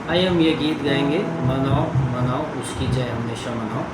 आइए हम ये गीत गाएंगे, मनाओ मनाओ उसकी जय हमेशा मनाओ।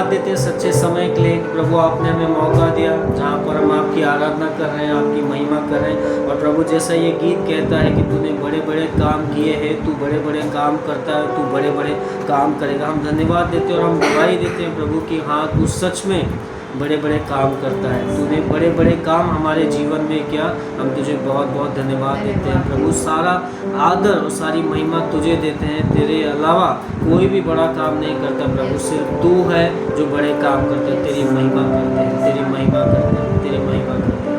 देते हैं सच्चे समय के लिए। प्रभु आपने हमें मौका दिया जहाँ पर हम आपकी आराधना कर रहे हैं, आपकी महिमा कर रहे हैं। और प्रभु जैसा ये गीत कहता है कि तूने बड़े बड़े काम किए हैं, तू बड़े बड़े काम करता है, तू बड़े बड़े काम करेगा। हम धन्यवाद देते हैं और हम गवाही देते हैं प्रभु कि हाँ तू सच में बड़े बड़े काम करता है, तूने बड़े बड़े काम हमारे जीवन में किया। हम तुझे बहुत बहुत धन्यवाद देते हैं प्रभु। सारा आदर और सारी महिमा तुझे देते हैं। तेरे अलावा कोई भी बड़ा काम नहीं करता प्रभु, सिर्फ तू है जो बड़े काम करते हैं। तेरी महिमा करते हैं, तेरी महिमा करते हैं, तेरी महिमा करते हैं।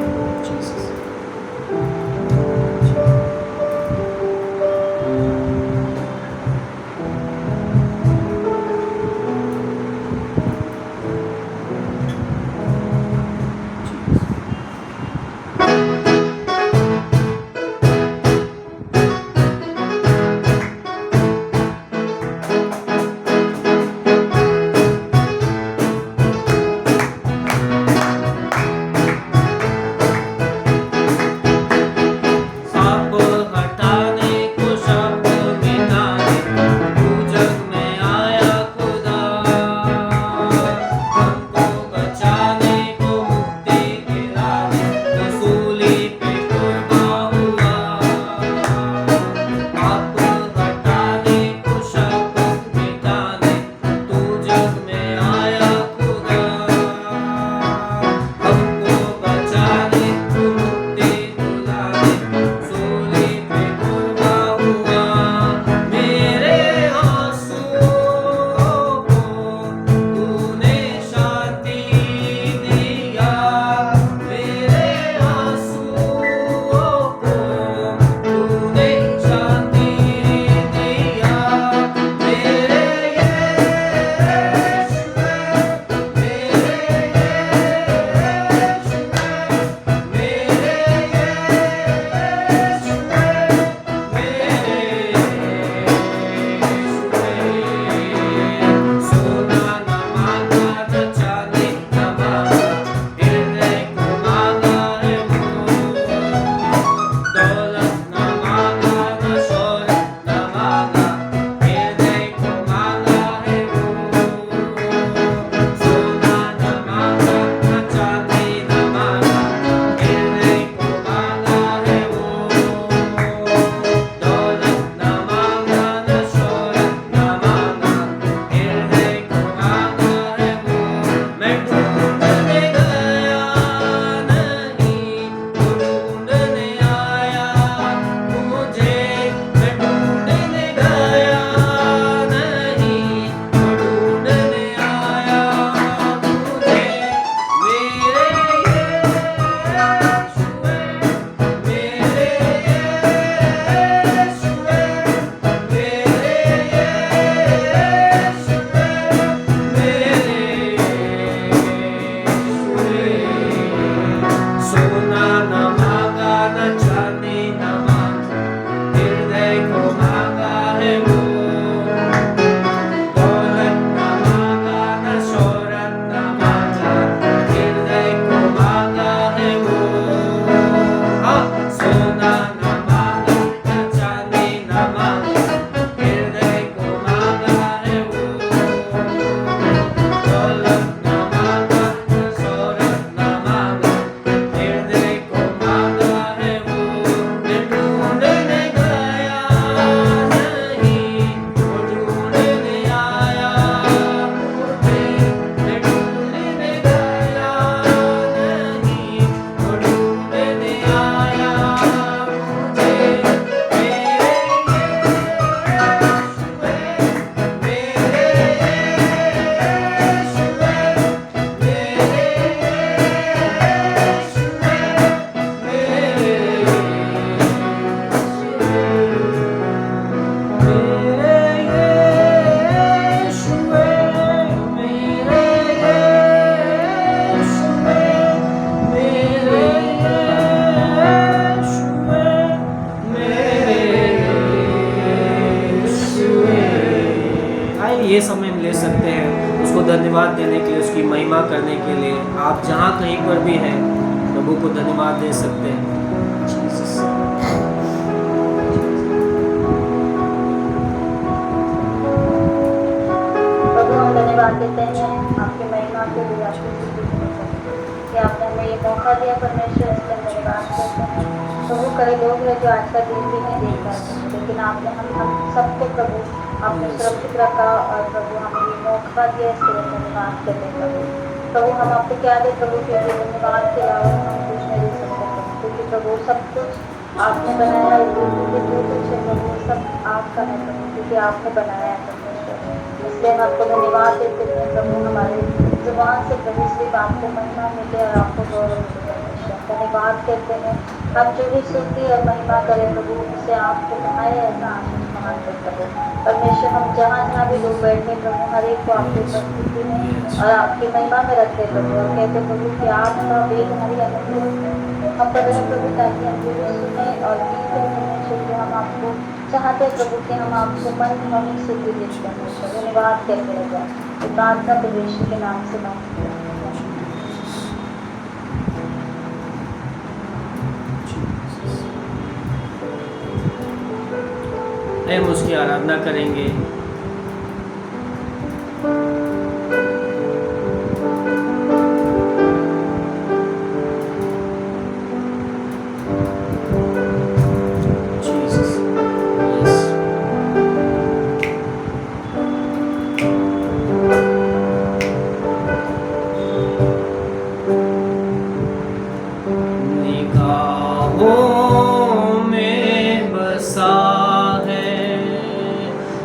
ये समय ले सकते हैं उसको धन्यवाद देने के लिए, उसकी महिमा करने के लिए। आप जहाँ कहीं पर भी हैं प्रभु को धन्यवाद दे सकते हैं। प्रभु हम धन्यवाद देते हैं आपके महिमा के लिए, आपकी स्तुति करते हैं कि आपने हमें ये मौका दिया परमेश्वर, इसलिए हम धन्यवाद करते हैं। प्रभु कई लोग हैं जो आज का दिन भी नहीं देख पाते, लेकिन आपने हम सबको प्रभु आपने सुरक्षित रखा और प्रभु हमें ये मौका दिया, इसके लिए धन्यवाद करते हैं प्रभु। हम आपको क्या दें प्रभु, क्योंकि धन्यवाद के अलावा हम कुछ नहीं दे सकते क्योंकि प्रभु सब कुछ आपने बनाया है, जो कुछ है प्रभु सब आपका है प्रभु, क्योंकि आपने बनाया है परमेश्वर। इसलिए हम आपको धन्यवाद देते हैं प्रभु, हमारे जुबान से प्रभु सिर्फ आपको महिमा मिले और आपको गौरव मिले परमेश्वर। धन्यवाद करते हैं हम जो भी स्तुति और महिमा करें प्रभु, उसे आपको बनाए ऐसा आशीष महान प्रभु परमेश्वर। हम जहाँ जहाँ भी लोग बैठे प्रभु, हर एक को आपकी उपस्थिति में और आपकी महिमा में रखते प्रभु, और कहते प्रभु कि आपका वेग हमारी अनुग्रह हम पर रहे प्रभु, ताकि हम जो भी सुने और गीत परमेश्वर जो हम आपको चाहते हैं प्रभु कि हम आपको मन भावी स्तुति देते हैं। धन्यवाद करते हैं प्रार्थना प्रभु के नाम से मांगते हैं। हम उसकी आराधना करेंगे।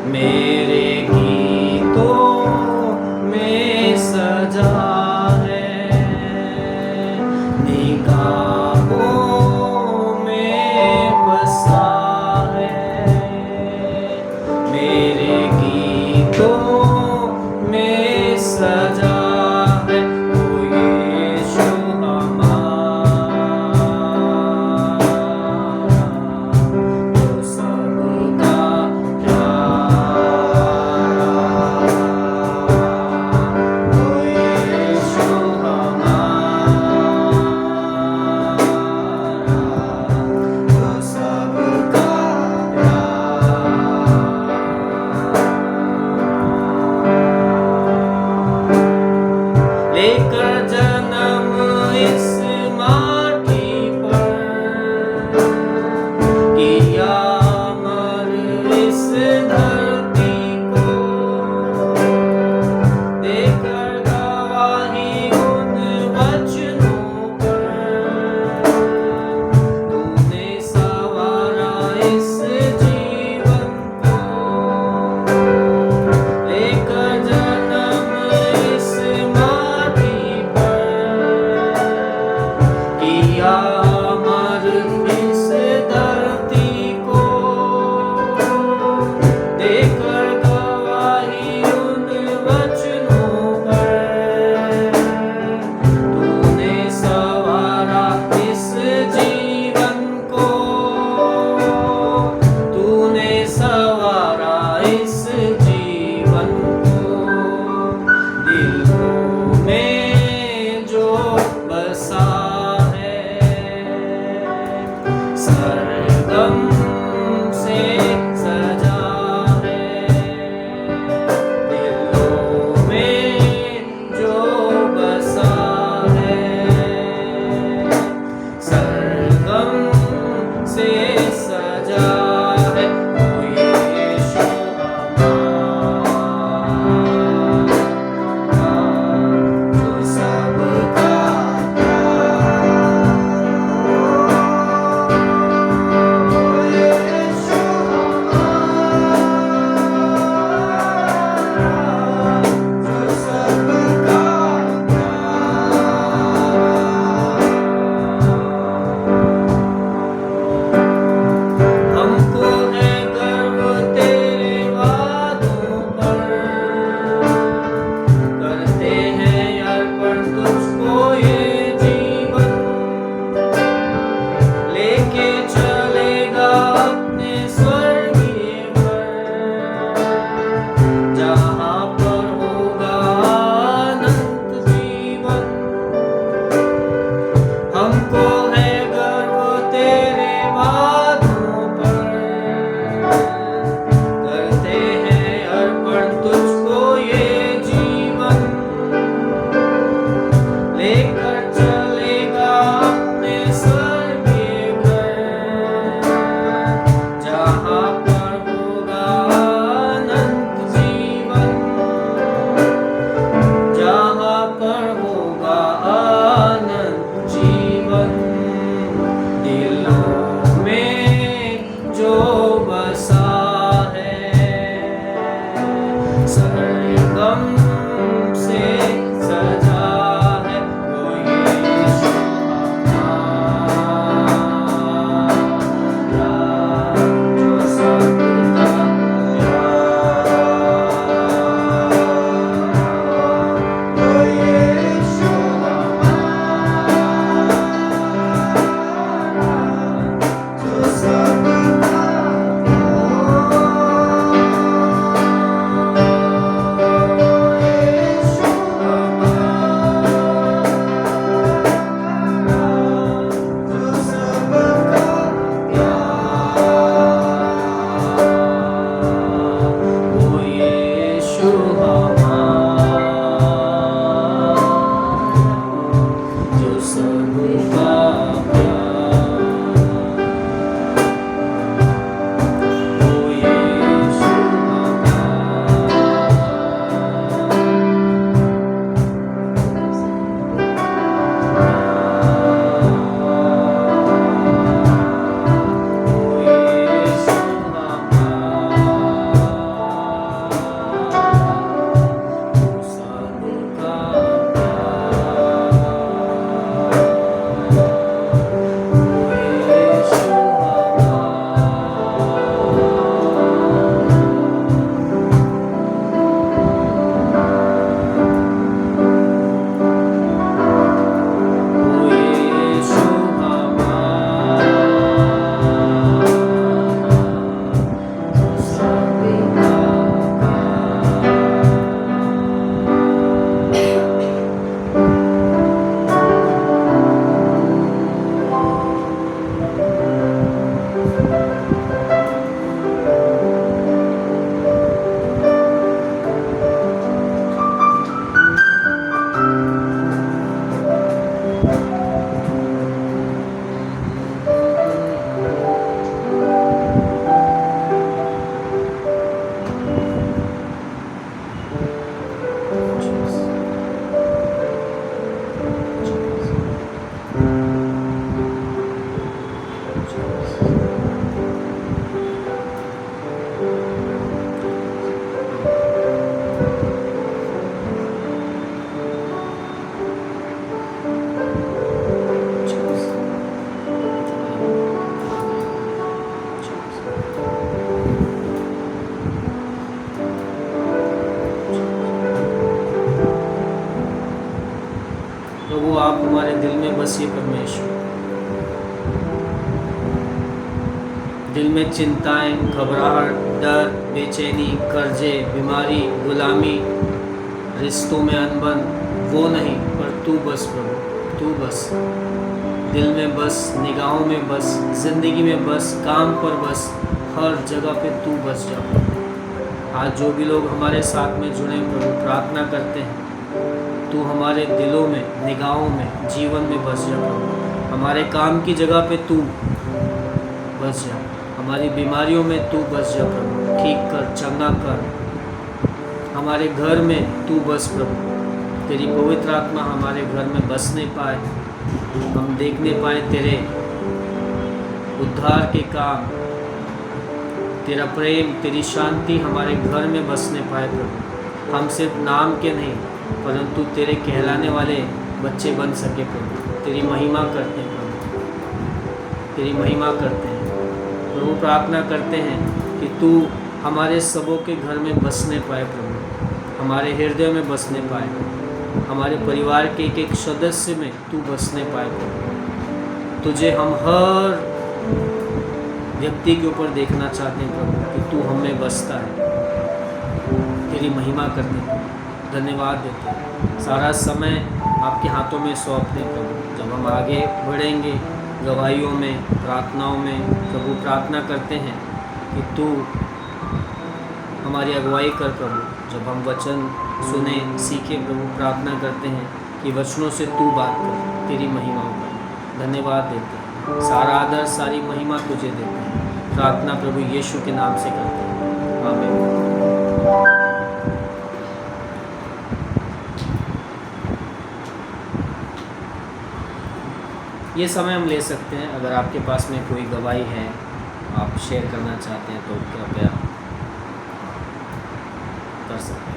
मेरे गीतों हमारे दिल में बसिए परमेश्वर। दिल में चिंताएं, घबराहट, डर, बेचैनी, कर्जे, बीमारी, गुलामी, रिश्तों में अनबन, वो नहीं, पर तू बस प्रभु, तू बस। दिल में बस, निगाहों में बस, ज़िंदगी में बस, काम पर बस, हर जगह पे तू बस जा प्रभु। आज जो भी लोग हमारे साथ में जुड़े प्रभु, प्रार्थना करते हैं, तू हमारे दिलों में, निगाहों में, जीवन में बस जा प्रभु। हमारे काम की जगह पे तू बस जा, हमारी बीमारियों में तू बस जा प्रभु, ठीक कर, चंगा कर। हमारे घर में तू बस प्रभु, तेरी पवित्र आत्मा हमारे घर में बस नहीं पाए, हम देखने पाए तेरे उद्धार के काम, तेरा प्रेम, तेरी शांति हमारे घर में बसने पाए प्रभु। हम सिर्फ नाम के नहीं, परंतु तेरे कहलाने वाले बच्चे बन सके प्रभु। तेरी महिमा करते हैं प्रभु, तेरी महिमा करते हैं प्रभु। प्रार्थना करते हैं कि तू हमारे सबों के घर में बसने पाए प्रभु, हमारे हृदय में बसने पाए, हमारे परिवार के एक एक सदस्य में तू बसने पाए प्रभु। तुझे हम हर व्यक्ति के ऊपर देखना चाहते हैं प्रभु कि तू हमें बसता है। तेरी महिमा करते हैं, धन्यवाद देते हैं। सारा समय आपके हाथों में सौंपते हैं प्रभु। जब हम आगे बढ़ेंगे गवाहियों में, प्रार्थनाओं में प्रभु, प्रार्थना करते हैं कि तू हमारी अगुवाई कर प्रभु। जब हम वचन सुने, सीखे प्रभु, प्रार्थना करते हैं कि वचनों से तू बात कर, तेरी महिमा कर। धन्यवाद देते हैं, सारा आदर, सारी महिमा तुझे देते हैं। प्रार्थना प्रभु यीशु के नाम से करते हैं, आमीन। ये समय हम ले सकते हैं। अगर आपके पास में कोई गवाही है, आप शेयर करना चाहते हैं तो कृपया कर सकते हैं।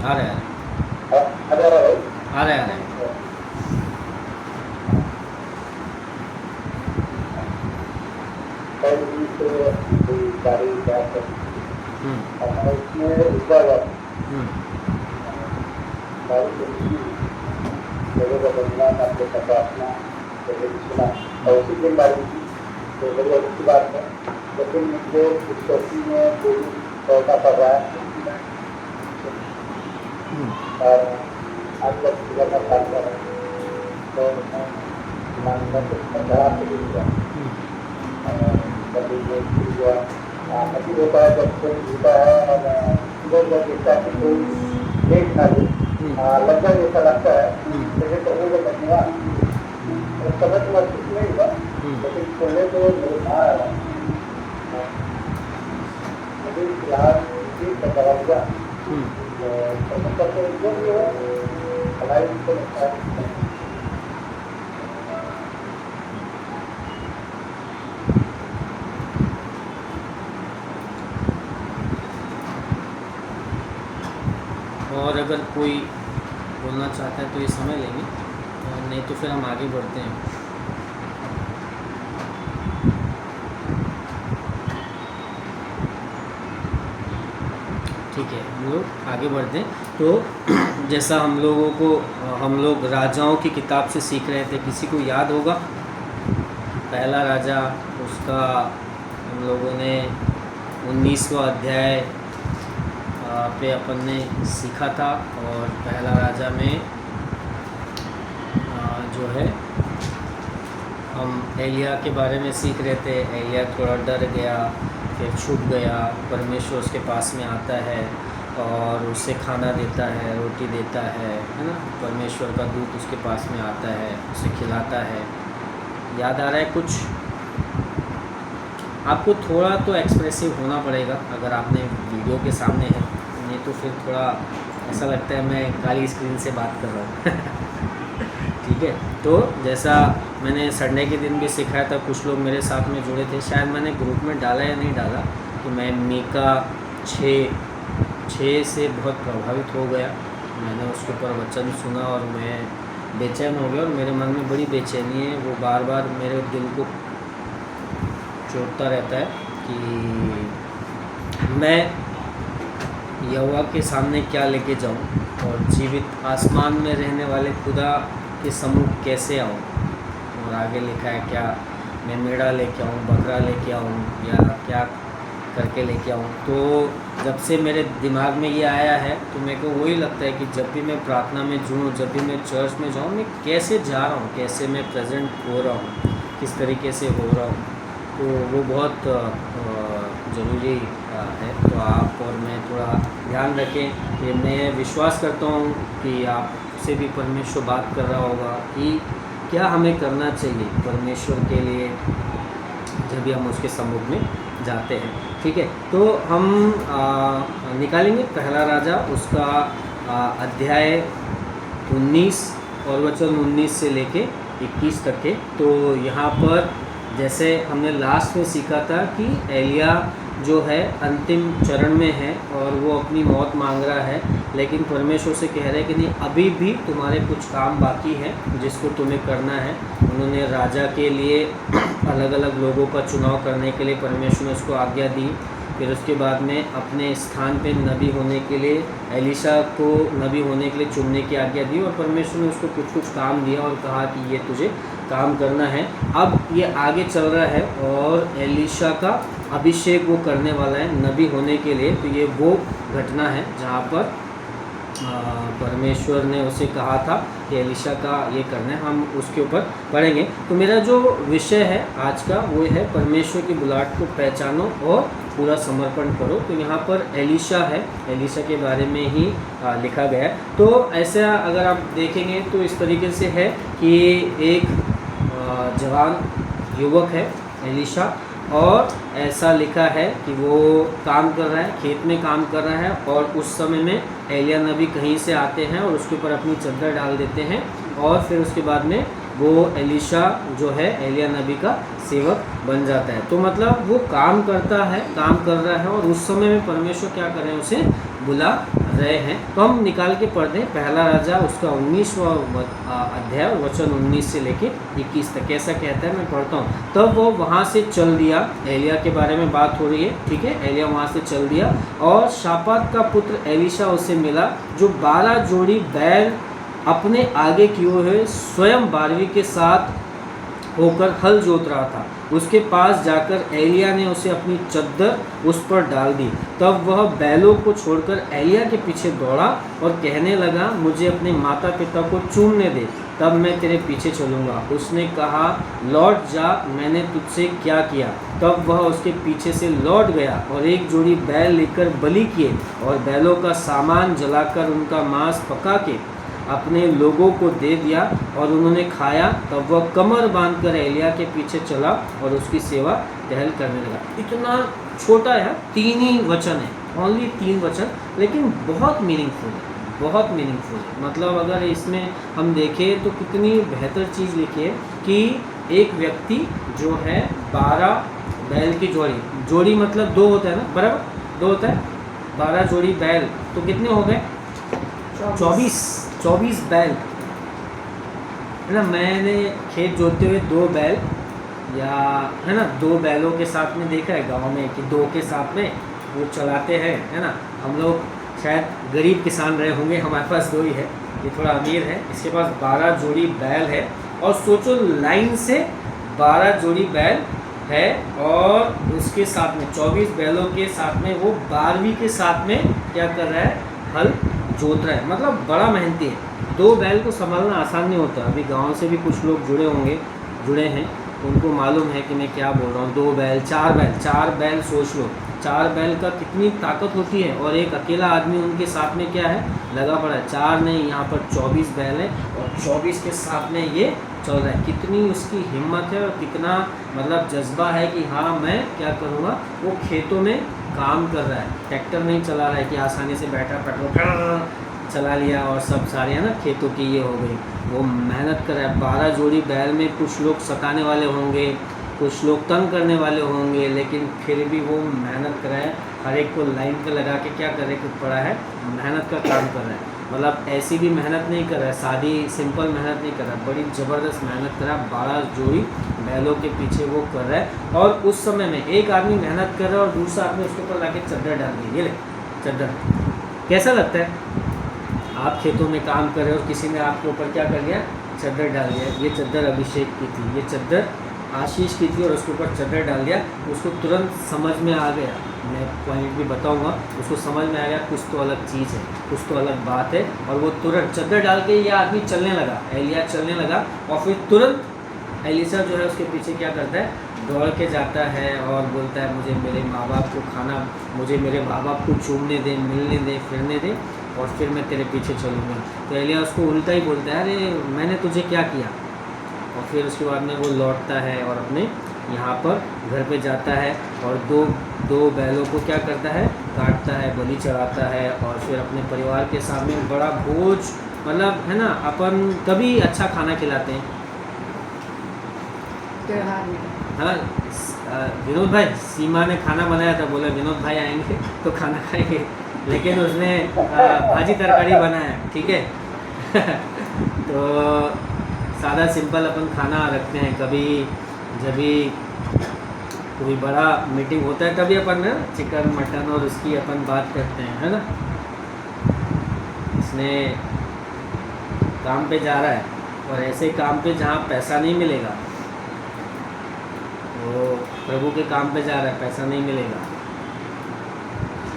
आ रहे आ रहे और उसी दिन बारी थी तो बड़ी अच्छी बात है। लेकिन मुझे इस चौकी में कोई पौधा पड़ रहा है और आज तक सुबह का काम कर रहा है तो कभी हुआ कभी होता है जब कोई होता है और सुबह जब देखता है कोई देख ना दे लगभग ऐसा लगता है जैसे तो वो धन्यवाद समझ में कुछ नहीं हुआ लेकिन सुनने को मेरे बाहर आया अभी फिलहाल दरवाजा समझ करते जो भी हो भलाई को लगता है। और अगर कोई बोलना चाहता है तो ये समय लेंगे, नहीं तो फिर हम आगे बढ़ते हैं। ठीक है, हम लोग आगे बढ़ते हैं। तो जैसा हम लोग राजाओं की किताब से सीख रहे थे, किसी को याद होगा पहला राजा, उसका हम लोगों ने 19वां अध्याय पे अपन ने सीखा था। और पहला राजा में जो है हम एलिया के बारे में सीख रहे थे। एलिया थोड़ा डर गया, फिर छुप गया, परमेश्वर उसके पास में आता है और उसे खाना देता है, रोटी देता है ना। परमेश्वर का दूत उसके पास में आता है, उसे खिलाता है। याद आ रहा है कुछ? आपको थोड़ा तो एक्सप्रेसिव होना पड़ेगा अगर आपने वीडियो के सामने है, नहीं तो फिर थोड़ा ऐसा लगता है मैं काली स्क्रीन से बात कर रहा हूँ। ठीक है, तो जैसा मैंने संडे के दिन भी सिखाया था, कुछ लोग मेरे साथ में जुड़े थे, शायद मैंने ग्रुप में डाला या नहीं डाला, कि मैं मीका 6 से बहुत प्रभावित हो गया। मैंने उसके ऊपर वचन सुना और मैं बेचैन हो गया और मेरे मन में बड़ी बेचैनी है। वो बार बार मेरे दिल को चोटता रहता है कि मैं यहोवा के सामने क्या लेके जाऊं और जीवित आसमान में रहने वाले खुदा के सम्मुख कैसे आऊं। और आगे लिखा है क्या मैं मेढ़ा लेके आऊं, बकरा लेके आऊं या क्या करके लेके आऊं। तो जब से मेरे दिमाग में ये आया है तो मेरे को वही लगता है कि जब भी मैं प्रार्थना में जुड़ूँ, जब भी मैं चर्च में जाऊँ, मैं कैसे जा रहा हूँ, कैसे मैं प्रेजेंट हो रहा हूँ, किस तरीके से हो रहा हूँ। तो वो बहुत ज़रूरी है। तो आप और मैं थोड़ा ध्यान रखें कि मैं विश्वास करता हूँ कि आपसे भी परमेश्वर बात कर रहा होगा कि क्या हमें करना चाहिए परमेश्वर के लिए जब भी हम उसके सम्मुख में जाते हैं। ठीक है, तो हम निकालेंगे पहला राजा उसका अध्याय 19 और वचन 19 से लेके 21 तक के। तो यहाँ पर जैसे हमने लास्ट में सीखा था कि एलिया जो है अंतिम चरण में है और वो अपनी मौत मांग रहा है, लेकिन परमेश्वर से कह रहे हैं कि नहीं, अभी भी तुम्हारे कुछ काम बाकी है जिसको तुम्हें करना है। उन्होंने राजा के लिए अलग अलग लोगों का चुनाव करने के लिए परमेश्वर ने उसको आज्ञा दी। फिर उसके बाद में अपने स्थान पे नबी होने के लिए एलीशा को नबी होने के लिए चुनने की आज्ञा दी और परमेश्वर ने उसको कुछ कुछ काम दिया और कहा कि ये तुझे काम करना है। अब ये आगे चल रहा है और एलीशा का अभिषेक वो करने वाला है नबी होने के लिए। तो ये वो घटना है जहाँ पर परमेश्वर ने उसे कहा था कि एलीशा का ये करना है। हम उसके ऊपर पढ़ेंगे। तो मेरा जो विषय है आज का वो है परमेश्वर की बुलाहट को पहचानो और पूरा समर्पण करो। तो यहाँ पर एलीशा है, एलीशा के बारे में ही लिखा गया है। तो ऐसा अगर आप देखेंगे तो इस तरीके से है कि एक जवान युवक है एलीशा, और ऐसा लिखा है कि वो काम कर रहा है, खेत में काम कर रहा है, और उस समय में एलिया नबी कहीं से आते हैं और उसके ऊपर अपनी चद्दर डाल देते हैं और फिर उसके बाद में वो एलीशा जो है एलिया नबी का सेवक बन जाता है। तो मतलब वो काम करता है, काम कर रहा है, और उस समय में परमेश्वर क्या कर रहे हैं, उसे बुला रहे हैं। तो हम निकाल के पढ़ दें पहला राजा उसका 19वां अध्याय वचन 19 से लेके 21 तक। कैसा कहता है, मैं पढ़ता हूँ। तब वो वहाँ से चल दिया, एलिया के बारे में बात हो रही है, ठीक है। एलिया वहाँ से चल दिया और शापात का पुत्र एलीशा उसे मिला जो 12 जोड़ी बैल अपने आगे किए हुए स्वयं 12वीं के साथ होकर हल जोत रहा था। उसके पास जाकर एलिया ने उसे अपनी चद्दर उस पर डाल दी। तब वह बैलों को छोड़कर एलिया के पीछे दौड़ा और कहने लगा, मुझे अपने माता पिता को चूमने दे, तब मैं तेरे पीछे चलूँगा। उसने कहा, लौट जा, मैंने तुझसे क्या किया। तब वह उसके पीछे से लौट गया और एक जोड़ी बैल लेकर बलि किए और बैलों का सामान जलाकर उनका मांस पका के अपने लोगों को दे दिया और उन्होंने खाया। तब वह कमर बांधकर एलिया के पीछे चला और उसकी सेवा टहल करने लगा। इतना छोटा है, 3 ही वचन है, ओनली 3 वचन, लेकिन बहुत मीनिंगफुल है, बहुत मीनिंगफुल है। मतलब अगर इसमें हम देखें तो कितनी बेहतर चीज़ लिखी है कि एक व्यक्ति जो है 12 बैल की जोड़ी मतलब 2 होता है ना, बराबर 2 होता है, 12 जोड़ी बैल तो कितने हो गए, 24 बैल है ना। मैंने खेत जोतते हुए 2 बैल या है ना 2 बैलों के साथ में देखा है गांव में कि 2 के साथ में वो चलाते हैं, है ना। हम लोग शायद गरीब किसान रहे होंगे, हमारे पास 2 ही है, ये थोड़ा अमीर है, इसके पास 12 जोड़ी बैल है। और सोचो लाइन से 12 जोड़ी बैल है और उसके साथ में 24 बैलों के साथ में वो 12वीं के साथ में क्या कर रहा है, हल जोत रहा है। मतलब बड़ा मेहनती है। 2 बैल को संभालना आसान नहीं होता। अभी गांव से भी कुछ लोग जुड़े हैं, उनको मालूम है कि मैं क्या बोल रहा हूँ। 2 बैल 4 बैल सोच लो, 4 बैल का कितनी ताकत होती है, और एक अकेला आदमी उनके साथ में क्या है, लगा पड़ा है। 4 नहीं, यहाँ पर 24 बैल है और 24 के साथ में ये चल रहा है। कितनी उसकी हिम्मत है और कितना मतलब जज्बा है कि हाँ मैं क्या करूँगा। वो खेतों में काम कर रहा है, ट्रैक्टर नहीं चला रहा है कि आसानी से बैठा पेट्रोल चला लिया और सब सारे है ना खेतों की ये हो गई। वो मेहनत कर रहा है। 12 जोड़ी बैल में कुछ लोग सताने वाले होंगे, कुछ लोग तंग करने वाले होंगे, लेकिन फिर भी वो मेहनत कर रहा है। हर एक को लाइन पे लगा के क्या करे, कुछ पड़ा है, मेहनत का काम कर रहा है। मतलब ऐसी भी मेहनत नहीं कर रहा है, सादी सिंपल मेहनत नहीं कर रहा है, बड़ी ज़बरदस्त मेहनत कर रहा है। 12 जोड़ी बैलों के पीछे वो कर रहा है। और उस समय में एक आदमी मेहनत कर रहा है और दूसरा आदमी उसके ऊपर लाके चद्दर डाल दी। ये ले चद्दर, कैसा लगता है? आप खेतों में काम कर रहे हो और किसी ने आपके ऊपर क्या कर लिया? चद्दर डाल दिया। ये चद्दर अभिषेक की थी, ये चद्दर आशीष की थी और उसके ऊपर चद्दर डाल दिया। उसको तुरंत समझ में आ गया, मैं पॉइंट भी बताऊंगा, उसको समझ में आ गया कुछ तो अलग चीज़ है, कुछ तो अलग बात है। और वो तुरंत चद्दर डाल के ये आदमी चलने लगा, एलिया चलने लगा। और फिर तुरंत एलिशा जो है उसके पीछे क्या करता है? दौड़ के जाता है और बोलता है मुझे मेरे माँ बाप को खाना, मुझे मेरे माँ बाप को चूमने दे, मिलने दे, फिरने दे, और फिर मैं तेरे पीछे चलूँगा। तो एलिया उसको उल्टा ही बोलता है, अरे मैंने तुझे क्या किया? और फिर उसके बाद में वो लौटता है और अपने यहाँ पर घर पे जाता है और दो बैलों को क्या करता है? काटता है, बलि चढ़ाता है। और फिर अपने परिवार के सामने बड़ा भोज, मतलब है ना, अपन कभी अच्छा खाना खिलाते हैं त्योहार में। हाँ। विनोद भाई, सीमा ने खाना बनाया था, बोला विनोद भाई आएंगे तो खाना खाएंगे, लेकिन उसने भाजी तरकारी बनाया, ठीक है। तो सादा सिंपल अपन खाना रखते हैं। कभी जब भी कोई बड़ा मीटिंग होता है तभी अपन ना चिकन मटन और उसकी अपन बात करते हैं, है ना। इसने काम पे जा रहा है और ऐसे काम पे जहाँ पैसा नहीं मिलेगा, वो प्रभु के काम पे जा रहा है, पैसा नहीं मिलेगा,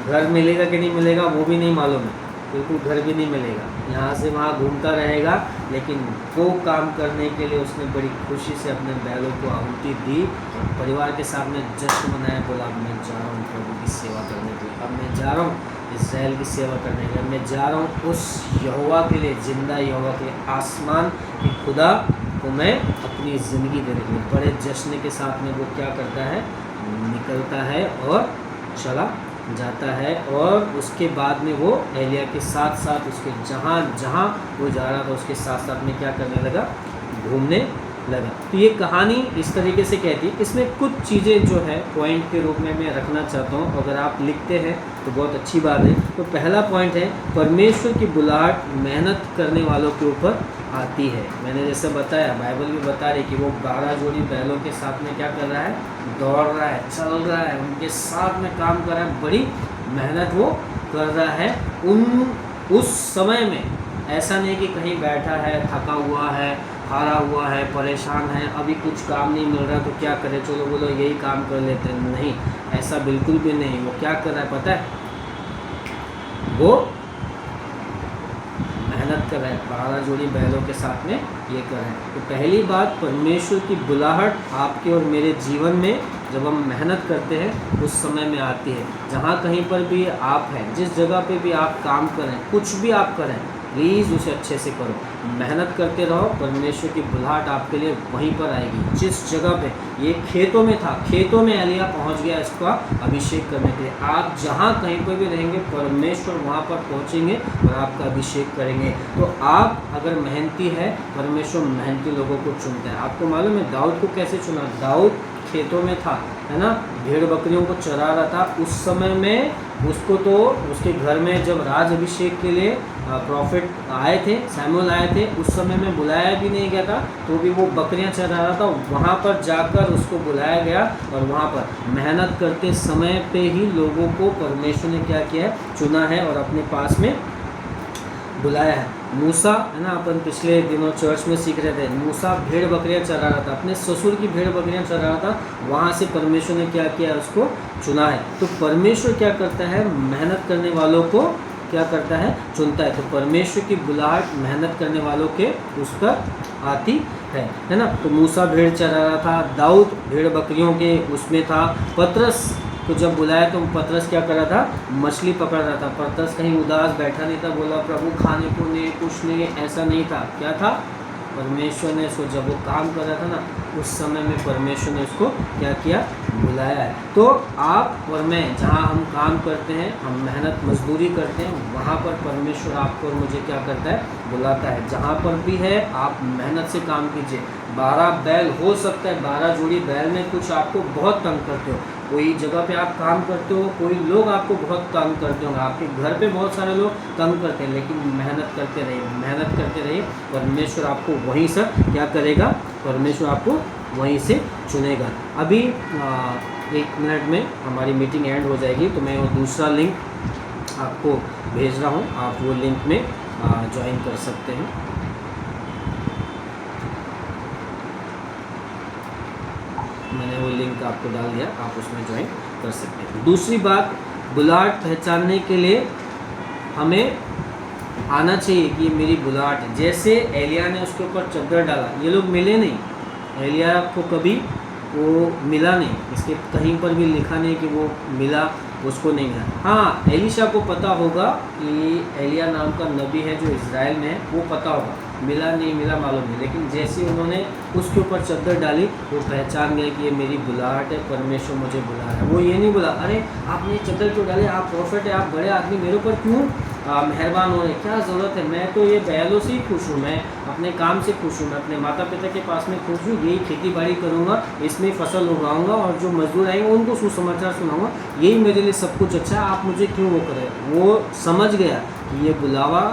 घर मिलेगा कि नहीं मिलेगा वो भी नहीं मालूम है, बिल्कुल घर भी नहीं मिलेगा, यहाँ से वहाँ घूमता रहेगा। लेकिन वो काम करने के लिए उसने बड़ी खुशी से अपने बैलों को आहुति दी और परिवार के सामने जश्न मनाया। बोला अब मैं जा रहा हूँ प्रभु की सेवा करने के लिए, अब मैं जा रहा हूँ इस्राएल की सेवा करने के लिए, मैं जा रहा हूँ उस यहोवा के लिए, जिंदा यहोवा के लिए, आसमान के खुदा को मैं अपनी ज़िंदगी देने के लिए। बड़े जश्न के साथ में वो क्या करता है? निकलता है और चला जाता है। और उसके बाद में वो एलिया के साथ साथ उसके जहाँ जहाँ वो जा रहा था उसके साथ साथ में क्या करने लगा? घूमने लगा। तो ये कहानी इस तरीके से कहती है। इसमें कुछ चीज़ें जो है पॉइंट के रूप में मैं रखना चाहता हूँ, अगर आप लिखते हैं तो बहुत अच्छी बात है। तो पहला पॉइंट है, परमेश्वर की बुलाहट मेहनत करने वालों के ऊपर आती है। मैंने जैसे बताया, बाइबल भी बता रही कि वो 12 जोड़ी बैलों के साथ में क्या कर रहा है? दौड़ रहा है, चल रहा है, उनके साथ में काम कर रहा है, बड़ी मेहनत वो कर रहा है। उस समय में ऐसा नहीं कि कहीं बैठा है, थका हुआ है, हारा हुआ है, परेशान है, अभी कुछ काम नहीं मिल रहा तो क्या करे, चलो बोलो यही काम कर लेते हैं। नहीं, ऐसा बिल्कुल भी नहीं। वो क्या कर रहा है पता है? वो मेहनत कर रहा है, 12 जोड़ी बैलों के साथ में ये कर रहे हैं। तो पहली बात, परमेश्वर की बुलाहट आपके और मेरे जीवन में जब हम मेहनत करते हैं उस समय में आती है। जहाँ कहीं पर भी आप हैं, जिस जगह पे भी आप काम करें, कुछ भी आप करें, प्लीज़ उसे अच्छे से करो, मेहनत करते रहो। परमेश्वर की बुलाहट आपके लिए वहीं पर आएगी। जिस जगह पे ये खेतों में था, खेतों में एलिया पहुंच गया इसका अभिषेक करने के लिए। आप जहाँ कहीं पर भी रहेंगे, परमेश्वर वहाँ पर पहुँचेंगे और आपका अभिषेक करेंगे। तो आप अगर मेहनती है, परमेश्वर मेहनती लोगों को चुनता है। आपको मालूम है दाऊद को कैसे चुना? दाऊद खेतों में था, है ना, भेड़ बकरियों को चरा रहा था। उस समय में उसको तो उसके घर में जब राज अभिषेक के लिए प्रॉफिट आए थे, सैमुअल आए थे, उस समय में बुलाया भी नहीं गया था, तो भी वो बकरियां चरा रहा था। वहाँ पर जाकर उसको बुलाया गया और वहाँ पर मेहनत करते समय पे ही लोगों को परमेश्वर ने क्या किया है? चुना है और अपने पास में बुलाया है। मूसा, है ना, अपन पिछले दिनों चर्च में सीख रहे थे, मूसा भेड़ बकरियां चरा रहा था, अपने ससुर की भेड़ बकरियां चरा रहा था, वहाँ से परमेश्वर ने क्या किया? उसको चुना है। तो परमेश्वर क्या करता है? मेहनत करने वालों को क्या करता है? चुनता है। तो परमेश्वर की बुलाहट मेहनत करने वालों के उस पर आती है ना। तो मूसा भेड़ चरा रहा था, दाऊद भेड़ बकरियों के उसमें था। पतरस तो जब बुलाया तो पतरस क्या कर रहा था? मछली पकड़ रहा था। पतरस कहीं उदास बैठा नहीं था, बोला प्रभु खाने को नहीं, कुछ नहीं, ऐसा नहीं था। क्या था? परमेश्वर ने इसको, जब वो काम कर रहा था ना, उस समय में परमेश्वर ने उसको क्या किया? बुलाया है। तो आप और मैं जहाँ हम काम करते हैं, हम मेहनत मजदूरी करते हैं, वहाँ पर परमेश्वर आपको और मुझे क्या करता है? बुलाता है। जहाँ पर भी है आप मेहनत से काम कीजिए। 12 बैल हो सकता है, 12 जोड़ी बैल में कुछ आपको बहुत तंग करते हो, कोई जगह पे आप काम करते हो, कोई लोग आपको बहुत तंग करते होंगे, आपके घर पे बहुत सारे लोग तंग करते हैं, लेकिन मेहनत करते रहिए, मेहनत करते रहिए। परमेश्वर आपको वहीं से क्या करेगा, परमेश्वर आपको वहीं से चुनेगा। अभी 1 मिनट में हमारी मीटिंग एंड हो जाएगी, तो मैं वो दूसरा लिंक आपको भेज रहा हूँ, आप वो लिंक में ज्वाइन कर सकते हैं। मैंने वो लिंक आपको डाल दिया, आप उसमें ज्वाइन कर सकते हैं। दूसरी बात, बुलाहट पहचानने के लिए हमें आना चाहिए कि मेरी बुलाहट, जैसे एलिया ने उसके ऊपर चद्दर डाला, ये लोग मिले नहीं, एलिया को कभी वो मिला नहीं, इसके कहीं पर भी लिखा नहीं कि वो मिला, उसको नहीं मिला। हाँ, एलीशा को पता होगा कि एलिया नाम का नबी है जो इज़राइल में है, वो पता होगा, मिला नहीं मिला मालूम नहीं, लेकिन जैसे उन्होंने उसके ऊपर चद्दर डाली, वो पहचान गए कि ये मेरी बुलाहट है, परमेश्वर मुझे बुला रहा है। वो ये नहीं बोला, अरे आपने चद्दर क्यों डाले, आप प्रॉफिट है, आप बड़े आदमी, मेरे ऊपर क्यों मेहरबान हो रहे, क्या ज़रूरत है, मैं तो ये बैलों से ही खुश हूँ, मैं अपने काम से खुश हूँ, मैं अपने माता पिता के पास में खुश हूँ, यही खेती बाड़ी करूँगा, इसमें फसल उगाऊँगा और जो मजदूर आएंगे उनको सुसमाचार सुनाऊँगा, यही मेरे लिए सब कुछ अच्छा है, आप मुझे क्यों वो करें। वो समझ गया कि ये बुलावा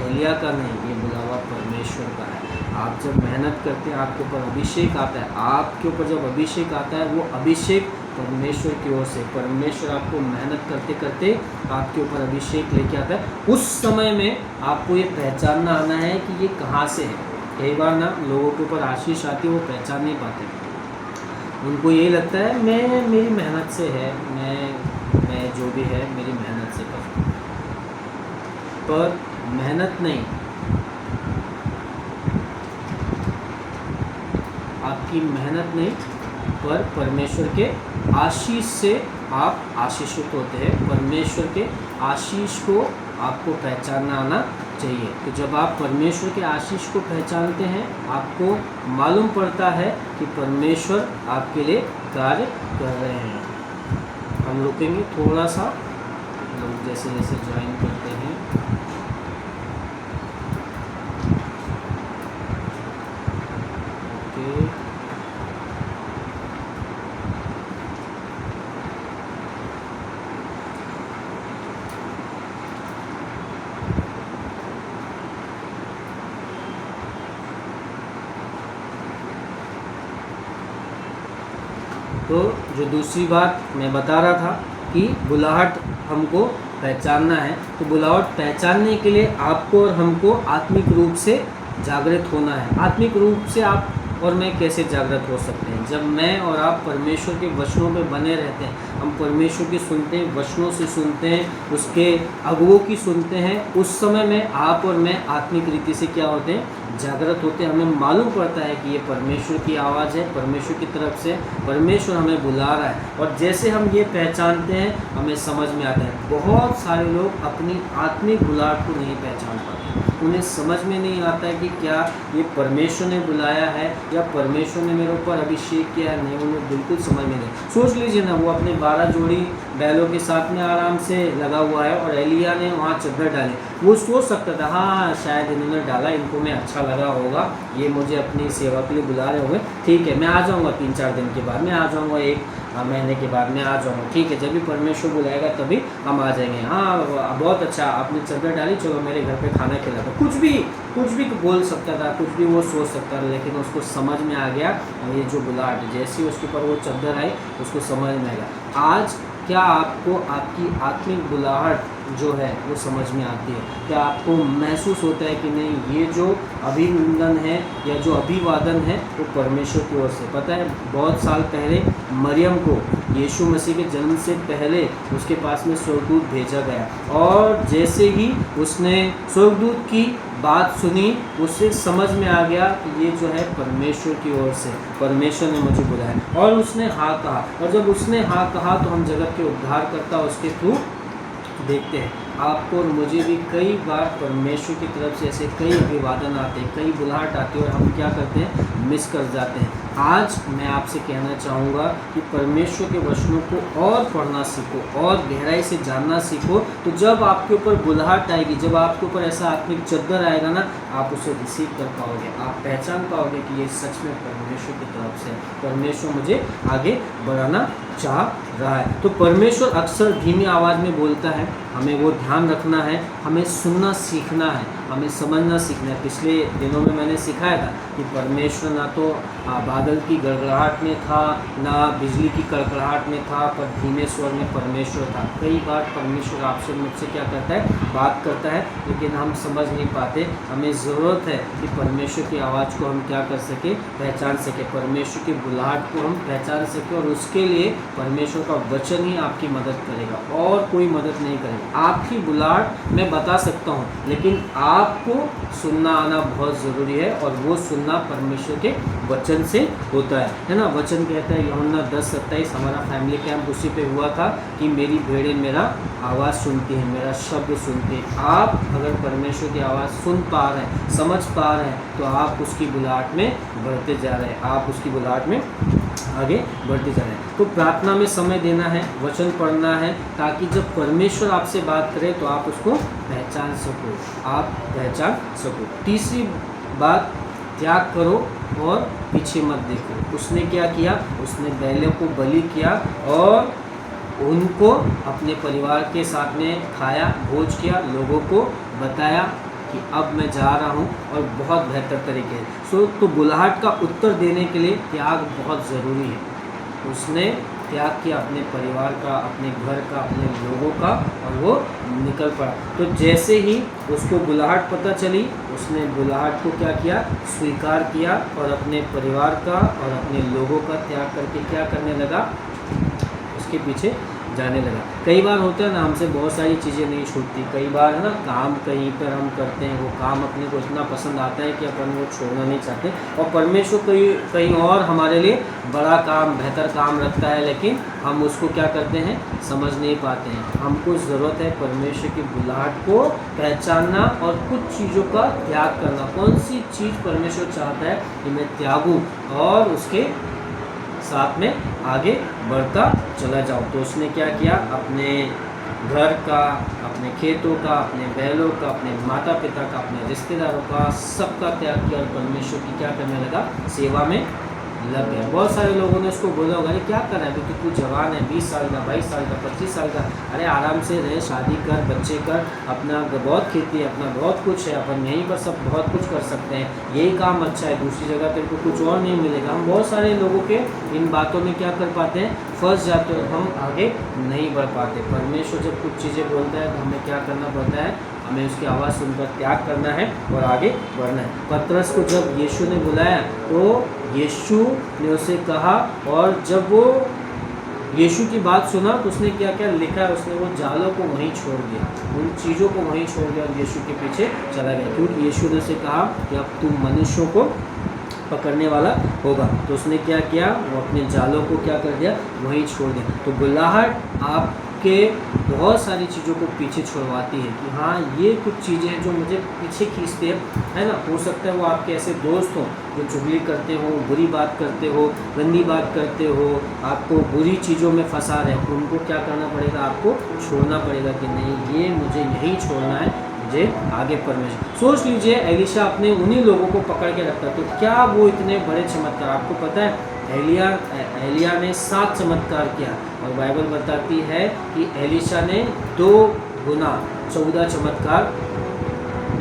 एलिया का नहीं, ये बुलावा परमेश्वर का है। आप जब मेहनत करते हैं, आपके ऊपर अभिषेक आता है, आपके ऊपर जब अभिषेक आता है, वो अभिषेक परमेश्वर की ओर से, परमेश्वर आपको मेहनत करते करते आपके ऊपर अभिषेक लेके आता है। उस समय में आपको ये पहचानना आना है कि ये कहाँ से है। कई बार ना लोगों के ऊपर आशीष आती है, वो पहचान नहीं पाते, उनको यही लगता है मैं मेरी मेहनत से है, मैं जो भी है मेरी मेहनत से कर, पर मेहनत नहीं, आपकी मेहनत नहीं, पर परमेश्वर के आशीष से आप आशीषित होते हैं। परमेश्वर के आशीष को आपको पहचानना आना चाहिए। तो जब आप परमेश्वर के आशीष को पहचानते हैं, आपको मालूम पड़ता है कि परमेश्वर आपके लिए कार्य कर रहे हैं। हम रुकेंगे थोड़ा सा, लोग जैसे जैसे ज्वाइन करते हैं। ओके, तो जो दूसरी बात मैं बता रहा था कि बुलाहट हमको पहचानना है, तो बुलाहट पहचानने के लिए आपको और हमको आत्मिक रूप से जागृत होना है। आत्मिक रूप से आप और मैं कैसे जागृत हो सकते हैं? जब मैं और आप परमेश्वर के वचनों पे बने रहते हैं, हम परमेश्वर की सुनते हैं, वचनों से सुनते हैं, उसके अगुओं की सुनते हैं, उस समय में आप और मैं आत्मिक रीति से क्या होते हैं? जागृत होते हैं। हमें मालूम पड़ता है कि ये परमेश्वर की आवाज़ है, परमेश्वर की तरफ से परमेश्वर हमें बुला रहा है। और जैसे हम ये पहचानते हैं, हमें समझ में आता है। बहुत सारे लोग अपनी आत्मिक बुलाहट को नहीं पहचान पाते, उन्हें समझ में नहीं आता है कि क्या ये परमेश्वर ने बुलाया है या परमेश्वर ने मेरे ऊपर अभिषेक किया है। नहीं, उन्हें बिल्कुल समझ में नहीं। सोच लीजिए ना, वो अपने 12 जोड़ी बैलों के साथ में आराम से लगा हुआ है और एलिया ने वहाँ चद्दर डाली। वो सोच सकता था हाँ शायद इन्होंने डाला, इनको मैं अच्छा लगा होगा, ये मुझे अपनी सेवा के लिए बुला रहे होंगे, ठीक है मैं आ जाऊँगा 3-4 दिन के बाद, मैं आ जाऊँगा 1 महीने के बाद मैं आ जाऊँगा, ठीक है जब भी परमेश्वर बुलाएगा तभी हम आ जाएंगे। हाँ बहुत अच्छा, आपने चद्दर डाली, चलो मेरे घर पे खाना खिला दो। कुछ भी बोल सकता था, कुछ भी वो सोच सकता था, लेकिन उसको समझ में आ गया ये जो बुलाहट, जैसे ही उसके ऊपर वो चद्दर आई उसको समझ में आ गया। आज क्या आपको आपकी आत्मिक बुलाहट जो है वो समझ में आती है? क्या आपको महसूस होता है कि नहीं ये जो अभिनंदन है या जो अभिवादन है वो परमेश्वर की ओर से? पता है बहुत साल पहले मरियम को यीशु मसीह के जन्म से पहले उसके पास में स्वर्गदूत भेजा गया, और जैसे ही उसने स्वर्गदूत की बात सुनी उससे समझ में आ गया कि ये जो है परमेश्वर की ओर से, परमेश्वर ने मुझे बुलाया, और उसने हाँ कहा। और जब उसने हाँ कहा तो हम जगत के उद्धारकर्ता उसके थ्रू देखते हैं। आपको और मुझे भी कई बार परमेश्वर की तरफ से ऐसे कई अभिवादन आते हैं, कई बुलाहट आती है और हम क्या करते हैं? मिस कर जाते हैं। आज मैं आपसे कहना चाहूँगा कि परमेश्वर के वचनों को और पढ़ना सीखो और गहराई से जानना सीखो। तो जब आपके ऊपर बुलाहट आएगी, जब आपके ऊपर ऐसा आत्मिक चद्दर आएगा ना, आप उसे रिसीव कर पाओगे, आप पहचान पाओगे कि ये सच में परमेश्वर की तरफ से है, परमेश्वर मुझे आगे बढ़ाना चाह रहा है। तो परमेश्वर अक्सर धीमी आवाज़ में बोलता है, हमें वो ध्यान रखना है, हमें सुनना सीखना है, हमें समझना सीखना है। पिछले दिनों में मैंने सिखाया था कि परमेश्वर ना तो बादल की गड़गड़ाहट में था, ना बिजली की कड़कड़ाहट में था, पर धीमे स्वर में परमेश्वर था। कई बार परमेश्वर आपसे मुझसे क्या करता है, बात करता है, लेकिन हम समझ नहीं पाते। हमें ज़रूरत है कि परमेश्वर की आवाज़ को हम क्या कर सके, पहचान सके, परमेश्वर की बुलाहट को हम पहचान सके, और उसके लिए परमेश्वर का वचन ही आपकी मदद करेगा और कोई मदद नहीं करेगा। आपकी बुलाहट मैं बता सकता हूँ, लेकिन आपको सुनना आना बहुत ज़रूरी है, और वो सुनना परमेश्वर के वचन से होता है ना। वचन कहता है यूहन्ना 10:27, हमारा फैमिली कैंप उसी पे हुआ था कि मेरी भेड़ें मेरा आवाज़ सुनती है, मेरा शब्द सुनती है। आप अगर परमेश्वर की आवाज़ सुन पा रहे हैं, समझ पा रहे हैं, तो आप उसकी बुलाहट में बढ़ते जा रहे हैं, आप उसकी बुलाहट में आगे बढ़ते जा रहे हैं। तो प्रार्थना में समय देना है, वचन पढ़ना है, ताकि जब परमेश्वर आपसे बात करे तो आप उसको पहचान सको, आप पहचान सको। तीसरी बात, त्याग करो और पीछे मत देखो। उसने क्या किया, उसने बैलों को बलि किया और उनको अपने परिवार के साथ में खाया, भोज किया, लोगों को बताया कि अब मैं जा रहा हूँ, और बहुत बेहतर तरीके से। तो बुलाहट का उत्तर देने के लिए त्याग बहुत ज़रूरी है। उसने त्याग किया अपने परिवार का, अपने घर का, अपने लोगों का, और वो निकल पड़ा। तो जैसे ही उसको बुलाहट पता चली, उसने बुलाहट को क्या किया, स्वीकार किया, और अपने परिवार का और अपने लोगों का त्याग करके क्या करने लगा, उसके पीछे जाने लगा। कई बार होता है ना, हमसे बहुत सारी चीज़ें नहीं छूटती। कई बार है ना, काम कहीं पर हम करते हैं, वो काम अपने को इतना पसंद आता है कि अपन वो छोड़ना नहीं चाहते, और परमेश्वर कहीं और हमारे लिए बड़ा काम, बेहतर काम रखता है, लेकिन हम उसको क्या करते हैं, समझ नहीं पाते हैं। हमको ज़रूरत है परमेश्वर की बुलाहट को पहचानना और कुछ चीज़ों का त्याग करना। कौन सी चीज़ परमेश्वर चाहता है कि मैं त्यागूँ और उसके साथ में आगे बढ़ता चला जाऊँ। तो उसने क्या किया, अपने घर का, अपने खेतों का, अपने बैलों का, अपने माता पिता का, अपने रिश्तेदारों का, सबका त्याग किया और परमेश्वर की क्या करने लगा, सेवा में लग गया। बहुत सारे लोगों ने उसको बोला होगा, अरे क्या कर रहा है क्योंकि तू जवान है, 20 साल का, 22 साल का, 25 साल का, अरे आराम से रहे, शादी कर, बच्चे कर, अपना बहुत खेती है, अपना बहुत कुछ है, अपन यहीं पर सब बहुत कुछ कर सकते हैं, यही काम अच्छा है, दूसरी जगह तेरे को कुछ और नहीं मिलेगा। हम बहुत सारे लोगों के इन बातों में क्या कर पाते हैं, फंस जाते हैं, हम आगे नहीं बढ़ पाते। परमेश्वर जब कुछ चीज़ें बोलता है तो हमें क्या करना पड़ता है, हमें उसकी आवाज़ सुनकर त्याग करना है और आगे बढ़ना है। पतरस को जब यीशु ने बुलाया तो यीशु ने उसे कहा, और जब वो यीशु की बात सुना तो उसने क्या क्या लिखा है, उसने वो जालों को वहीं छोड़ दिया, उन चीज़ों को वहीं छोड़ दिया और यीशु के पीछे चला गया, क्योंकि यीशु ने उसे कहा कि अब तू मनुष्यों को पकड़ने वाला होगा। तो उसने क्या किया, वो अपने जालों को क्या कर दिया, वहीं छोड़ दिया। तो बुलाहट आपके बहुत सारी चीज़ों को पीछे छुड़वाती है कि हाँ, ये कुछ चीज़ें हैं जो मुझे पीछे खींचती है ना। हो सकता है वो आपके ऐसे दोस्त हों जो चुगली करते हो, बुरी बात करते हो, गंदी बात करते हो, आपको बुरी चीज़ों में फंसा रहे हैं, उनको क्या करना पड़ेगा, आपको छोड़ना पड़ेगा कि नहीं, ये मुझे यहीं छोड़ना है, मुझे आगे परमेश्वर। सोच लीजिए एलीशा अपने उन्हीं लोगों को पकड़ के रखता, तो क्या वो इतने बड़े चमत्कार, आपको पता है एलिया ने 7 चमत्कार किया, और बाइबल बताती है कि एलीशा ने 2 गुना 14 चमत्कार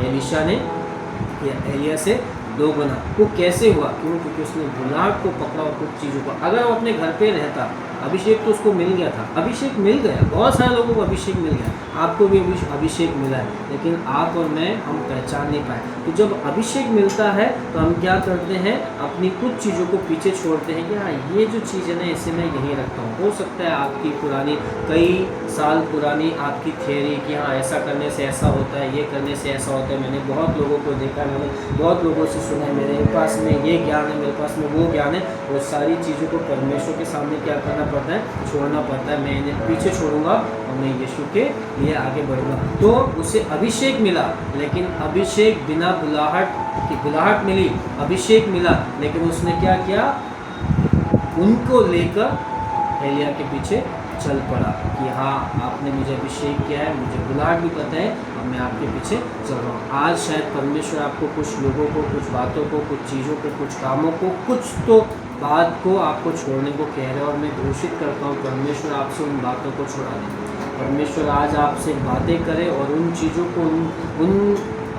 एलीशा ने किया, एलिया से 2 गुना। वो कैसे हुआ, क्यों, क्योंकि उसने बुलाहट को पकड़ा और कुछ चीज़ों को। अगर वो अपने घर पे रहता, अभिषेक तो उसको मिल गया था, अभिषेक मिल गया, बहुत सारे लोगों को अभिषेक मिल गया, आपको भी अभिषेक मिला है, लेकिन आप और मैं हम पहचान नहीं पाए। तो जब अभिषेक मिलता है तो हम क्या करते हैं, अपनी कुछ चीज़ों को पीछे छोड़ते हैं कि हाँ, ये जो चीज़ है ना, इसे मैं यहीं रखता हूँ। हो सकता है आपकी पुरानी, कई साल पुरानी आपकी थियरी कि हाँ, ऐसा करने से ऐसा होता है, ये करने से ऐसा होता है, मैंने बहुत लोगों को देखा, मैंने बहुत लोगों से सुना है, मेरे पास में ये ज्ञान है, मेरे पास में वो ज्ञान है, वो सारी चीज़ों को परमेश्वर के सामने क्या करना पड़ता है, छोड़ना पड़ता है। मैं इन्हें पीछे छोड़ूंगा और मैं यीशु के लिए आगे बढ़ूंगा। तो उसे अभिषेक मिला, लेकिन अभिषेक बिना बुलाहट की, बुलाहट मिली, अभिषेक मिला, लेकिन उसने क्या किया, उनको लेकर एलिया के पीछे चल पड़ा कि हाँ आपने मुझे अभिषेक किया है, मुझे बुलाहट भी पता है, अब मैं आपके पीछे चल रहा हूँ। आज शायद परमेश्वर आपको कुछ लोगों को, कुछ बातों को, कुछ चीज़ों को, कुछ कामों को, कुछ तो बात को आपको छोड़ने को कह रहे हैं, और मैं घोषित करता हूँ परमेश्वर आपसे उन बातों को छुड़ा दे। परमेश्वर आज आपसे बातें करे और उन चीज़ों को, उन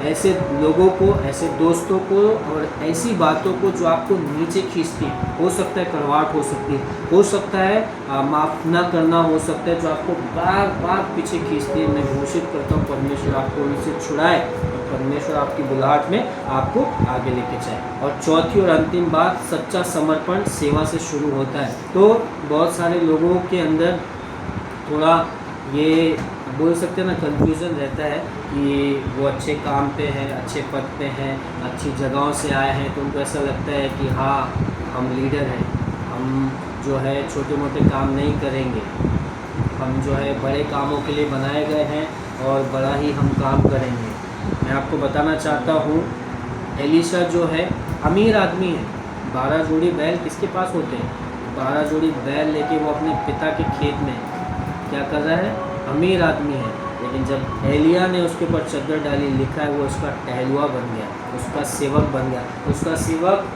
ऐसे लोगों को, ऐसे दोस्तों को और ऐसी बातों को जो आपको नीचे खींचती, हो सकता है कड़वाहट हो सकती है, हो सकता है माफ़ ना करना हो सकता है, जो आपको बार बार पीछे खींचती है, मैं घोषित करता हूँ परमेश्वर आपको उनसे छुड़ाए और परमेश्वर आपकी बुलाहट में आपको आगे लेके जाए। और चौथी और अंतिम बात, सच्चा समर्पण सेवा से शुरू होता है। तो बहुत सारे लोगों के अंदर थोड़ा ये बोल सकते हैं ना कन्फ्यूज़न रहता है कि वो अच्छे काम पे हैं, अच्छे पद पे हैं, अच्छी जगहों से आए हैं, तो उनको ऐसा लगता है कि हाँ हम लीडर हैं, हम जो है छोटे मोटे काम नहीं करेंगे, हम जो है बड़े कामों के लिए बनाए गए हैं और बड़ा ही हम काम करेंगे। मैं आपको बताना चाहता हूँ, एलीशा जो है अमीर आदमी है। 12 जोड़ी बैल किसके पास होते हैं? 12 जोड़ी बैल लेके वो अपने पिता के खेत में क्या कर रहा है? अमीर आदमी है। लेकिन जब एलिया ने उसके ऊपर चद्दर डाली, लिखा है वो उसका टहलुआ बन गया, उसका सेवक बन गया, उसका सेवक,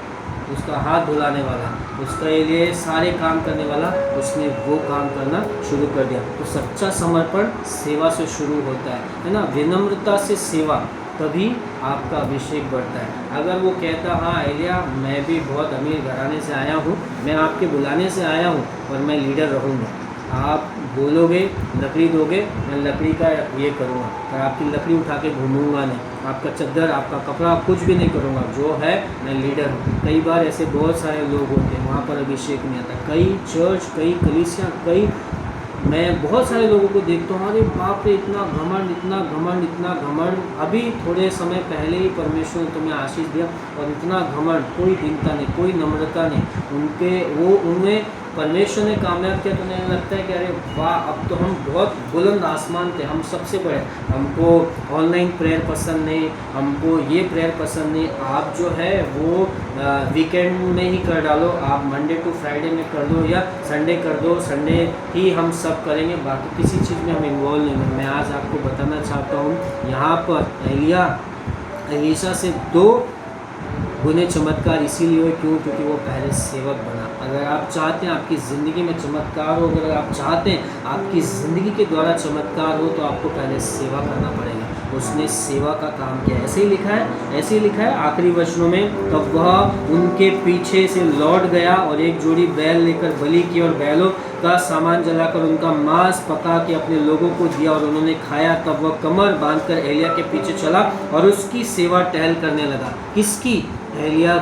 उसका हाथ धुलाने वाला, उसके लिए सारे काम करने वाला, उसने वो काम करना शुरू कर दिया। तो सच्चा समर्पण सेवा से शुरू होता है ना, विनम्रता से सेवा, तभी आपका अभिषेक बढ़ता है। अगर वो कहता हाँ एलिया मैं भी बहुत अमीर घराने से आया हूँ, मैं आपके बुलाने से आया हूँ और मैं लीडर रहूँगा, आप बोलोगे लकड़ी दोगे, मैं लकड़ी का ये करूँगा, पर आपकी लकड़ी उठा के घूमूंगा नहीं, आपका चद्दर, आपका कपड़ा, कुछ भी नहीं करूँगा, जो है मैं लीडर हूँ। कई बार ऐसे बहुत सारे लोग होते हैं, वहाँ पर अभिषेक नहीं आता। कई चर्च, कई कलीसिया, कई, मैं बहुत सारे लोगों को देखता हूँ, अरे बाप रे इतना घमंड, इतना घमंड, इतना घमंड। अभी थोड़े समय पहले ही परमेश्वर ने तुम्हें आशीष दिया और इतना घमंड, कोई दीनता नहीं, कोई नम्रता नहीं, उनमें परमेश्वर ने कामयाब किया तो उन्हें लगता है कि अरे वाह अब तो हम बहुत बुलंद आसमान थे, हम सबसे बड़े, हमको ऑनलाइन प्रेयर पसंद नहीं, हमको ये प्रेयर पसंद नहीं, आप जो है वो वीकेंड में ही कर डालो, आप मंडे टू फ्राइडे में कर दो या संडे कर दो, संडे ही हम सब करेंगे, बाकी किसी चीज़ में हम इन्वॉल्व नहीं हैं। मैं आज आपको बताना चाहता हूँ, यहाँ पर एलीशा से 2 गुने चमत्कार इसीलिए हुए, क्योंकि वो पहले सेवक बना। अगर आप चाहते हैं आपकी ज़िंदगी में चमत्कार हो, अगर आप चाहते हैं आपकी ज़िंदगी के द्वारा चमत्कार हो, तो आपको पहले सेवा करना पड़ेगा। उसने सेवा का काम किया, ऐसे ही लिखा है आखिरी वचनों में, तब वह उनके पीछे से लौट गया और एक जोड़ी बैल लेकर बलि की और बैलों का सामान जलाकर उनका मांस पका के अपने लोगों को दिया और उन्होंने खाया। तब वह कमर बांधकर एलिया के पीछे चला और उसकी सेवा टहल करने लगा। किसकी? एलिया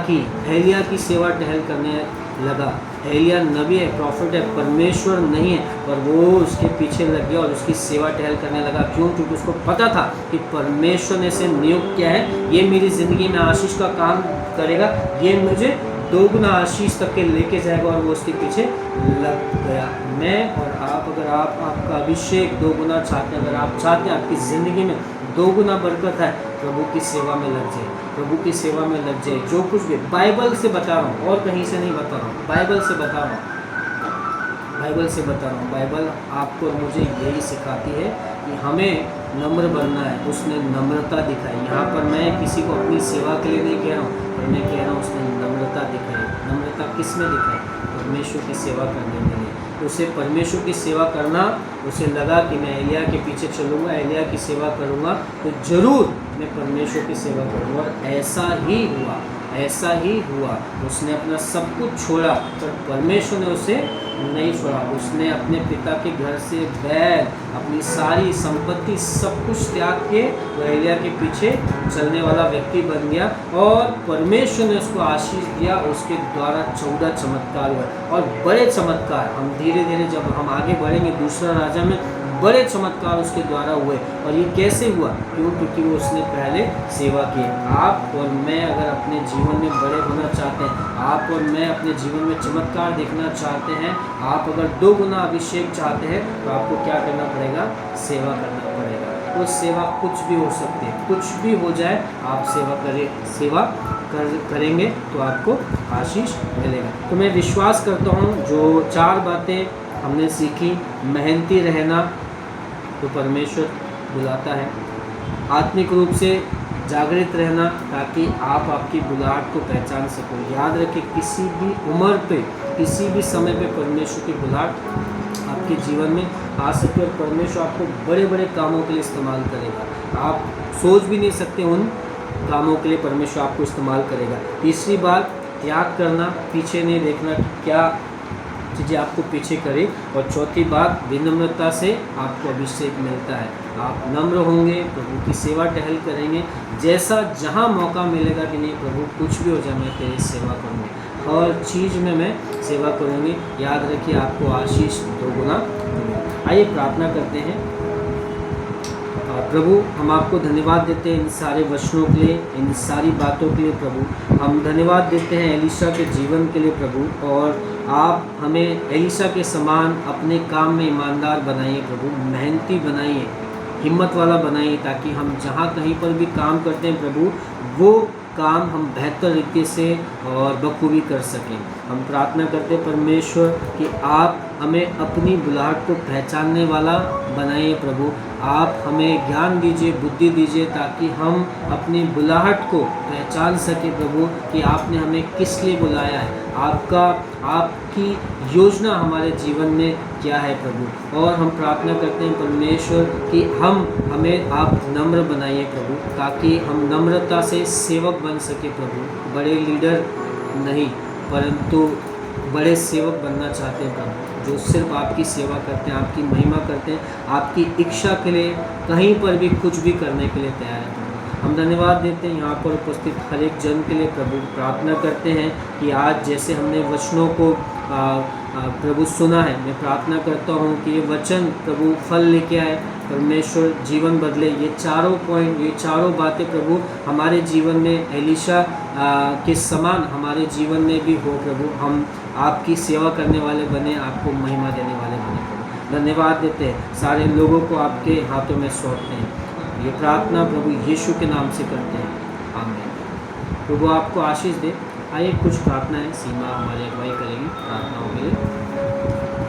की सेवा टहल करने लगा। एलिया नबी है, प्रॉफिट है, परमेश्वर नहीं है, पर वो उसके पीछे लग गया और उसकी सेवा टहल करने लगा। क्यों? क्योंकि उसको पता था कि परमेश्वर ने इसे नियुक्त किया है, ये मेरी ज़िंदगी में आशीष का काम करेगा, ये मुझे 2 गुना आशीष तक के लेके जाएगा, और वो उसके पीछे लग गया। मैं और आप, अगर आप आपका अभिषेक 2 गुना चाहते हैं, अगर आप चाहते हैं आपकी ज़िंदगी में 2 गुना बरकत है, प्रभु की सेवा में लग जाए, प्रभु की सेवा में लग जाए। जो कुछ भी बाइबल से बता रहा हूँ और कहीं से नहीं बता रहा हूँ, बाइबल से बता रहा हूँ। बाइबल आपको और मुझे यही सिखाती है कि हमें नम्र बनना है। उसने नम्रता दिखाई। यहाँ पर मैं किसी को अपनी सेवा के लिए नहीं कह रहा हूँ, पर मैं कह रहा हूँ उसने नम्रता दिखाई। नम्रता किस में दिखाई? परमेश्वर की सेवा करने के लिए। उसे परमेश्वर की सेवा करना, उसे लगा कि मैं एलिया के पीछे चलूँगा, एलिया की सेवा करूँगा तो ज़रूर मैं परमेश्वर की सेवा करूँगा, और ऐसा ही हुआ। उसने अपना सब कुछ छोड़ा, पर परमेश्वर ने उसे नहीं छोड़ा। उसने अपने पिता के घर से बैल, अपनी सारी संपत्ति, सब कुछ त्याग के वह एलिया के पीछे चलने वाला व्यक्ति बन गया, और परमेश्वर ने उसको आशीष दिया। उसके द्वारा 14 चमत्कार हुए, और बड़े चमत्कार। हम धीरे धीरे जब हम आगे बढ़ेंगे, दूसरा राजा में बड़े चमत्कार उसके द्वारा हुए। और ये कैसे हुआ? क्योंकि उसने पहले सेवा की। आप और मैं अगर अपने जीवन में बड़े होना चाहते हैं, आप और मैं अपने जीवन में चमत्कार देखना चाहते हैं, आप अगर 2 गुना अभिषेक चाहते हैं, तो आपको क्या करना पड़ेगा? सेवा करना पड़ेगा। वो सेवा कुछ भी हो सकती है, कुछ भी हो जाए, आप सेवा करेंगे तो आपको आशीष मिलेगा। तो मैं विश्वास करता हूँ जो 4 बातें हमने सीखी मेहनती रहना तो परमेश्वर बुलाता है, आत्मिक रूप से जागृत रहना ताकि आप आपकी बुलाहट को पहचान सको। याद रखें, किसी भी उम्र पे, किसी भी समय पे परमेश्वर की बुलाहट आपके जीवन में आ सके और परमेश्वर आपको बड़े बड़े कामों के लिए इस्तेमाल करेगा। आप सोच भी नहीं सकते उन कामों के लिए परमेश्वर आपको इस्तेमाल करेगा। तीसरी बात, त्याग करना, पीछे नहीं देखना कि क्या चीज़ें आपको पीछे करे। और चौथी बात, विनम्रता से आपको अभिषेक मिलता है। आप नम्र होंगे, प्रभु की सेवा टहल करेंगे, जैसा जहाँ मौका मिलेगा कि नहीं प्रभु कुछ भी हो जाए मैं तेरी सेवा करूँगी, हर चीज़ में मैं सेवा करूँगी। याद रखिए आपको आशीष दोगुना मिलेगा। आइए प्रार्थना करते हैं। प्रभु हम आपको धन्यवाद देते हैं इन सारे वचनों के लिए, इन सारी बातों के लिए प्रभु। हम धन्यवाद देते हैं एलिशा के जीवन के लिए प्रभु, और आप हमें एलिशा के समान अपने काम में ईमानदार बनाइए प्रभु, मेहनती बनाइए, हिम्मत वाला बनाइए, ताकि हम जहाँ कहीं पर भी काम करते हैं प्रभु वो काम हम बेहतर तरीके से और बखूबी कर सकें। हम प्रार्थना करते हैं परमेश्वर कि आप हमें अपनी बुलाहट को पहचानने वाला बनाइए प्रभु। आप हमें ज्ञान दीजिए, बुद्धि दीजिए, ताकि हम अपनी बुलाहट को पहचान सकें प्रभु कि आपने हमें किस लिए बुलाया है, आपकी योजना हमारे जीवन में क्या है प्रभु। और हम प्रार्थना करते हैं परमेश्वर कि हमें आप नम्र बनाइए प्रभु, ताकि हम नम्रता से सेवक बन सके प्रभु। बड़े लीडर नहीं परंतु बड़े सेवक बनना चाहते हैं प्रभु, जो सिर्फ आपकी सेवा करते हैं, आपकी महिमा करते हैं, आपकी इच्छा के लिए कहीं पर भी कुछ भी करने के लिए तैयार है। हम धन्यवाद देते हैं यहाँ पर उपस्थित हर एक जन के लिए प्रभु। प्रार्थना करते हैं कि आज जैसे हमने वचनों को प्रभु सुना है, मैं प्रार्थना करता हूँ कि ये वचन प्रभु फल लेके आए, परमेश्वर जीवन बदले। ये चारों पॉइंट, ये चारों बातें प्रभु हमारे जीवन में एलिशा के समान हमारे जीवन में भी हो प्रभु। हम आपकी सेवा करने वाले बने, आपको महिमा देने वाले बने प्रभु। धन्यवाद देते हैं, सारे लोगों को आपके हाथों में सौंपते हैं। ये प्रार्थना प्रभु यीशु के नाम से करते हैं, आमीन। प्रभु आपको आशीष दे। आइए कुछ प्रार्थना है, सीमा हमारी अगुवाई करेगी प्रार्थनाओं के लिए।